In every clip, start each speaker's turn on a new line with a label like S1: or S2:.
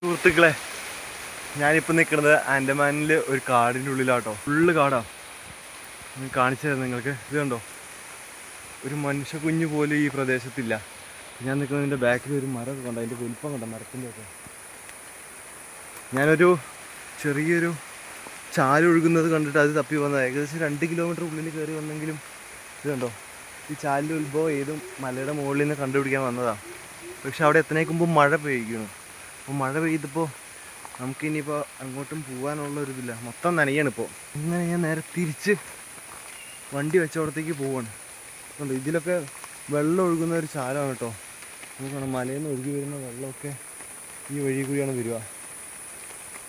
S1: സുഹൃത്തുക്കളെ, ഞാനിപ്പോൾ നിൽക്കുന്നത് ആൻഡമാനിൽ ഒരു കാടിൻ്റെ ഉള്ളിലാട്ടോ. ഫുള്ള് കാടാ. കാണിച്ചു തരാം നിങ്ങൾക്ക്. ഇത് കണ്ടോ, ഒരു മനുഷ്യ കുഞ്ഞു പോലും ഈ പ്രദേശത്തില്ല. ഞാൻ നിൽക്കുന്നതിൻ്റെ ബാക്കിൽ ഒരു മരം കണ്ടോ, അതിൻ്റെ വലിപ്പം കണ്ടോ മരത്തിൻ്റെ ഒക്കെ. ഞാനൊരു ചെറിയൊരു ചാല് ഒഴുകുന്നത് കണ്ടിട്ട് അത് തപ്പി വന്നത്. ഏകദേശം 2 കിലോമീറ്റർ ഉള്ളിൽ കയറി വന്നെങ്കിലും ഇത് കണ്ടോ, ഈ ചാലിൻ്റെ ഉത്ഭവം ഏതും മലയുടെ മുകളിൽ നിന്ന് കണ്ടുപിടിക്കാൻ വന്നതാണ്. പക്ഷെ അവിടെ എത്തണേക്ക് മുമ്പ് മഴ പെയ്യുന്നു. അപ്പോൾ മഴ പെയ്തപ്പോൾ നമുക്കിനിയിപ്പോൾ അങ്ങോട്ടും പോകാനുള്ളൊരിതില്ല, മൊത്തം നനയാണ് ഇപ്പോൾ. ഇങ്ങനെ ഞാൻ നേരെ തിരിച്ച് വണ്ടി വെച്ചോടത്തേക്ക് പോവാണ്. അതുകൊണ്ട് ഇതിലൊക്കെ വെള്ളം ഒഴുകുന്ന ഒരു ചാലാണ് കേട്ടോ. നോക്കണം, മലയിൽ നിന്ന് ഒഴുകി വരുന്ന വെള്ളമൊക്കെ ഈ വഴി കൂടിയാണ് വരിക.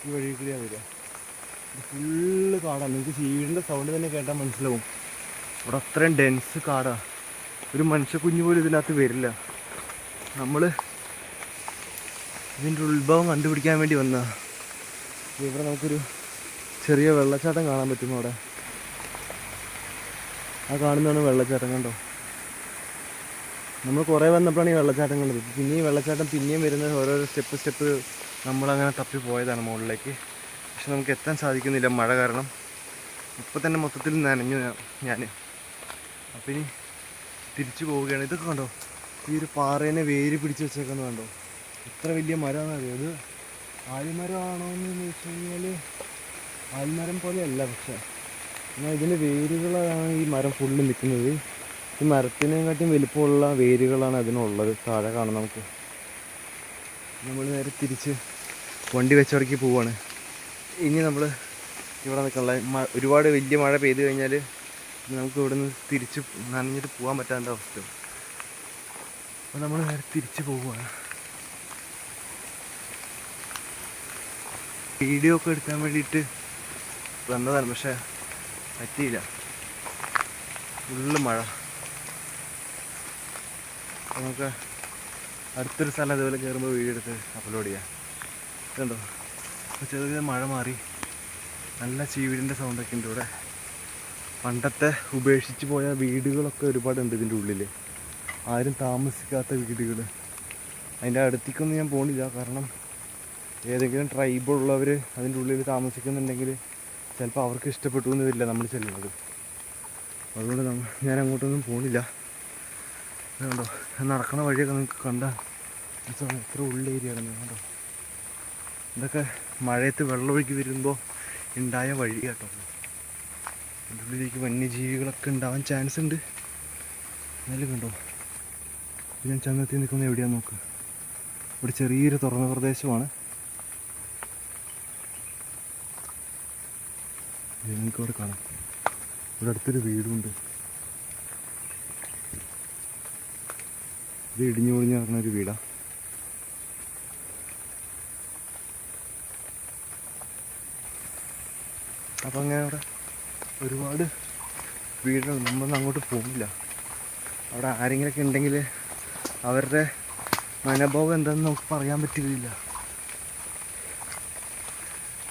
S1: ഈ വഴി കൂടിയാണ് വരിക. ഇത് ഫുള്ള് കാടാണ്. നിങ്ങൾക്ക് ചീവിടിൻ്റെ സൗണ്ട് തന്നെ കേട്ടാൽ മനസ്സിലാവും. ഇവിടെ അത്രയും ഡെൻസ് കാടാണ്. ഒരു മനുഷ്യ കുഞ്ഞു പോലും ഇതിനകത്ത് വരില്ല. നമ്മൾ ഇതിൻ്റെ ഉത്ഭവം കണ്ടുപിടിക്കാൻ വേണ്ടി വന്നതാണ്. ഇവിടെ നമുക്കൊരു ചെറിയ വെള്ളച്ചാട്ടം കാണാൻ പറ്റും. അവിടെ ആ കാണുന്നതാണ് വെള്ളച്ചാട്ടം. കണ്ടോ, നമ്മൾ കുറേ വന്നപ്പോഴാണ് ഈ വെള്ളച്ചാട്ടം കണ്ടത്. പിന്നെ ഈ വെള്ളച്ചാട്ടം പിന്നെയും വരുന്നത് ഓരോരോ സ്റ്റെപ്പ് നമ്മളങ്ങനെ തപ്പി പോയതാണ് മുകളിലേക്ക്. പക്ഷെ നമുക്ക് എത്താൻ സാധിക്കുന്നില്ല മഴ കാരണം. ഇപ്പം തന്നെ മൊത്തത്തിൽ നനഞ്ഞു ഞാൻ. അപ്പം ഇനി തിരിച്ചു പോവുകയാണ്. ഇതൊക്കെ കണ്ടോ, ഈ ഒരു പാറേനെ വേര് പിടിച്ച് വെച്ചേക്കുന്നത് കണ്ടോ. ഇത്ര വലിയ മരമാണെന്ന് അറിയാം. അത് ആൽമരമാണോ എന്ന് ചോദിച്ചു കഴിഞ്ഞാൽ ആൽമരം പോലെയല്ല, പക്ഷേ എന്നാൽ ഇതിൻ്റെ വേരുകളാണ് ഈ മരം ഫുള്ള് നിൽക്കുന്നത്. ഈ മരത്തിനെക്കാട്ടിയും വലിപ്പമുള്ള വേരുകളാണ് അതിനുള്ളത്. താഴെ കാണാം നമുക്ക്. നമ്മൾ നേരെ തിരിച്ച് വണ്ടി വെച്ചിടയ്ക്ക് പോവാണ്. ഇനി നമ്മൾ ഇവിടെ നിൽക്കാനുള്ള ഒരുപാട് വലിയ മഴ പെയ്തു കഴിഞ്ഞാൽ നമുക്ക് ഇവിടെ നിന്ന് തിരിച്ച് നനഞ്ഞിട്ട് പോകാൻ പറ്റാത്ത അവസ്ഥ. അപ്പോൾ നമ്മൾ നേരെ തിരിച്ച് പോവുകയാണ്. വീഡിയോ ഒക്കെ എടുക്കാൻ വേണ്ടിയിട്ട് വന്നതാണ്, പക്ഷേ പറ്റിയില്ല. ഫുള്ള് മഴ. അപ്പോൾ നമുക്ക് അടുത്തൊരു സ്ഥലം അതുപോലെ കയറുമ്പോൾ വീഡിയോ എടുത്ത് അപ്ലോഡ് ചെയ്യാം. കണ്ടോ, അപ്പോൾ ചെറിയ മഴ മാറി. നല്ല ചീവിടിൻ്റെ സൗണ്ടൊക്കെ ഉണ്ട് ഇവിടെ. പണ്ടത്തെ ഉപേക്ഷിച്ച് പോയ വീടുകളൊക്കെ ഒരുപാടുണ്ട് ഇതിൻ്റെ ഉള്ളിൽ. ആരും താമസിക്കാത്ത വീടുകൾ. അതിൻ്റെ അടുത്തേക്കൊന്നും ഞാൻ പോകണില്ല, കാരണം ഏതെങ്കിലും ട്രൈബുള്ളവർ അതിൻ്റെ ഉള്ളിൽ താമസിക്കുന്നുണ്ടെങ്കിൽ ചിലപ്പോൾ അവർക്ക് ഇഷ്ടപ്പെട്ടു എന്ന് വരില്ല നമ്മൾ ചെല്ലുന്നത്. അതുകൊണ്ട് ഞാൻ അങ്ങോട്ടൊന്നും പോകണില്ല. കണ്ടോ, നടക്കുന്ന വഴിയൊക്കെ നിങ്ങൾക്ക് കണ്ടാൽ എത്ര ഉള്ളേരിയ ആണ് കണ്ടോ. ഇതൊക്കെ മഴയത്ത് വെള്ളമൊഴുകി വരുമ്പോൾ ഉണ്ടായ വഴി കേട്ടോ. അതിൻ്റെ ഉള്ളിലേക്ക് വന്യജീവികളൊക്കെ ഉണ്ടാവാൻ ചാൻസ് ഉണ്ട്. എന്നാലും കണ്ടോ, ഞാൻ ചങ്ങത്തി നിൽക്കുന്ന എവിടെയാണെന്ന് നോക്ക്. ഇവിടെ ചെറിയൊരു തുറന്ന പ്രദേശമാണ്. നിങ്ങൾക്ക് അവിടെ കാണാം. ഇവിടെ അടുത്തൊരു വീടുണ്ട്. ഇത് ഇടിഞ്ഞു പൊളിഞ്ഞ് നടക്കുന്ന ഒരു വീടാണ്. അപ്പം അങ്ങനെ അവിടെ ഒരുപാട് വീടുകൾ. നമ്മളൊന്നും അങ്ങോട്ട് പോകില്ല. അവിടെ ആരെങ്കിലുമൊക്കെ ഉണ്ടെങ്കിൽ അവരുടെ മനോഭാവം എന്താണെന്ന് നമുക്ക് പറയാൻ പറ്റുകയില്ല.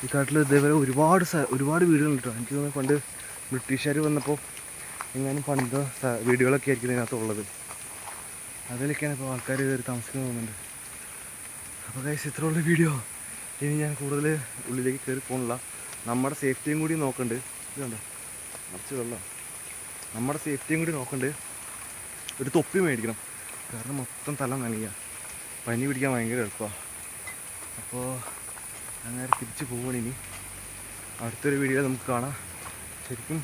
S1: ഈ കാട്ടിൽ ഇതേപോലെ ഒരുപാട് വീടുകളുണ്ട് കേട്ടോ. എനിക്ക് തോന്നുന്നു പണ്ട് ബ്രിട്ടീഷുകാർ വന്നപ്പോൾ എങ്ങാനും പണ്ട് വീടുകളൊക്കെ ആയിരിക്കും ഇതിനകത്തുള്ളത്. അതിലൊക്കെയാണ് ഇപ്പോൾ ആൾക്കാർ കയറി താമസിക്കുന്നത് തോന്നുന്നുണ്ട്. അപ്പോൾ ഗൈസ്, ഇത്രയുള്ള വീഡിയോ. ഇനി ഞാൻ കൂടുതൽ ഉള്ളിലേക്ക് കയറി പോകണില്ല. നമ്മുടെ സേഫ്റ്റിയും കൂടി നോക്കണ്ട്. ഇത് കണ്ടോ, നിറച്ച് വെള്ളം. നമ്മുടെ സേഫ്റ്റിയും കൂടി നോക്കണ്ട്. ഒരു തൊപ്പി മേടിക്കണം, കാരണം മൊത്തം തല നനയുക. പനി പിടിക്കാൻ ഭയങ്കര എളുപ്പമാണ്. അപ്പോൾ അങ്ങനെ തിരിച്ച് പോകണം. ഇനി അടുത്തൊരു വീഡിയോ നമുക്ക് കാണാം. ശരിക്കും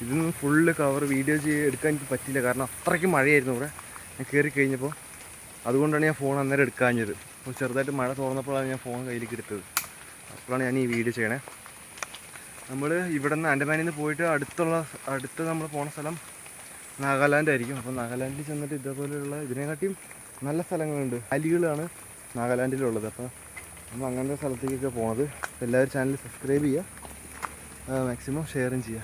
S1: ഇതൊന്നും ഫുള്ള് വീഡിയോ എടുക്കാൻ എനിക്ക് പറ്റില്ല, കാരണം അത്രയ്ക്ക് മഴയായിരുന്നു ഇവിടെ ഞാൻ കയറി കഴിഞ്ഞപ്പോൾ. അതുകൊണ്ടാണ് ഞാൻ ഫോൺ അന്നേരം എടുക്കാഞ്ഞത്. അപ്പോൾ ചെറുതായിട്ട് മഴ തോർന്നപ്പോഴാണ് ഞാൻ ഫോൺ കയ്യിലേക്ക് എടുത്തത്. അപ്പോഴാണ് ഞാൻ ഈ വീഡിയോ ചെയ്യണേ. നമ്മൾ ഇവിടെ നിന്ന് ആൻഡമാനിൽ നിന്ന് പോയിട്ട് അടുത്ത് നമ്മൾ പോണ സ്ഥലം നാഗാലാൻഡ് ആയിരിക്കും. അപ്പോൾ നാഗാലാൻഡിൽ ചെന്നിട്ട് ഇതേപോലെയുള്ള ഇതിനെക്കാട്ടിയും നല്ല സ്ഥലങ്ങളുണ്ട്. വാലികളാണ് നാഗാലാൻഡിലുള്ളത്. അപ്പോൾ നമ്മൾ അങ്ങനത്തെ സ്ഥലത്തേക്കൊക്കെ പോണത്. എല്ലാവരും ചാനൽ സബ്സ്ക്രൈബ് ചെയ്യുക, മാക്സിമം ഷെയറും ചെയ്യുക.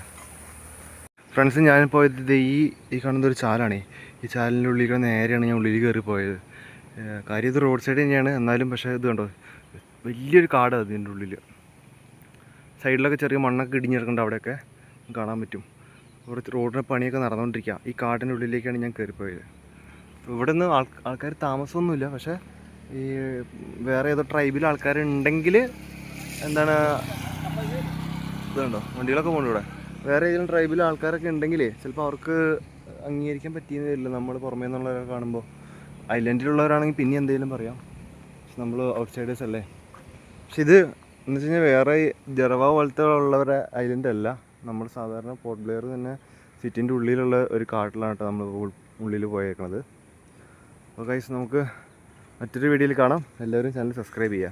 S1: ഫ്രണ്ട്സ്, ഞാനിപ്പോൾ ഇത് ഈ കാണുന്നൊരു ചാലാണേ. ഈ ചാലിൻ്റെ ഉള്ളിൽ നേരെയാണ് ഞാൻ ഉള്ളിൽ കയറി പോയത്. കാര്യം ഇത് റോഡ് സൈഡ് തന്നെയാണ്, എന്നാലും പക്ഷേ ഇത് കണ്ടോ, വലിയൊരു കാടാണ് ഇതിൻ്റെ ഉള്ളിൽ. സൈഡിലൊക്കെ ചെറിയ മണ്ണൊക്കെ ഇടിഞ്ഞെടുക്കേണ്ട അവിടെയൊക്കെ കാണാൻ പറ്റും. കുറച്ച് റോഡിൻ്റെ പണിയൊക്കെ നടന്നുകൊണ്ടിരിക്കുക. ഈ കാടിൻ്റെ ഉള്ളിലേക്കാണ് ഞാൻ കയറിപ്പോയത്. ഇവിടെ നിന്ന് ആൾക്കാർ താമസമൊന്നുമില്ല, പക്ഷേ ഈ വേറെ ഏതോ ട്രൈബിൽ ആൾക്കാരുണ്ടെങ്കിൽ എന്താണ് ഇതുണ്ടോ വണ്ടികളൊക്കെ പോകുന്നു ഇവിടെ. വേറെ ഏതെങ്കിലും ട്രൈബിൽ ആൾക്കാരൊക്കെ ഉണ്ടെങ്കിൽ ചിലപ്പോൾ അവർക്ക് അംഗീകരിക്കാൻ പറ്റിയെന്ന് വരില്ല നമ്മൾ പുറമേ നിന്നുള്ളവരെ കാണുമ്പോൾ. ഐലൻഡിലുള്ളവരാണെങ്കിൽ പിന്നെ എന്തെങ്കിലും പറയാം, പക്ഷെ നമ്മൾ ഔട്ട്സൈഡേഴ്സ് അല്ലേ. പക്ഷെ ഇത് എന്ന് വെച്ച് കഴിഞ്ഞാൽ വേറെ ജറവ പോലത്തെ ഉള്ളവരെ ഐലൻഡ് അല്ല, നമ്മൾ സാധാരണ പോർട്ട് ബ്ലെയർ തന്നെ സിറ്റിൻ്റെ ഉള്ളിലുള്ള ഒരു കാട്ടിലാണ് കേട്ടോ നമ്മൾ ഉള്ളിൽ പോയേക്കണത്. അപ്പോൾ ഗൈസ് നമുക്ക് മറ്റൊരു വീഡിയോയിൽ കാണാം. എല്ലാവരും ചാനൽ സബ്സ്ക്രൈബ് ചെയ്യുക.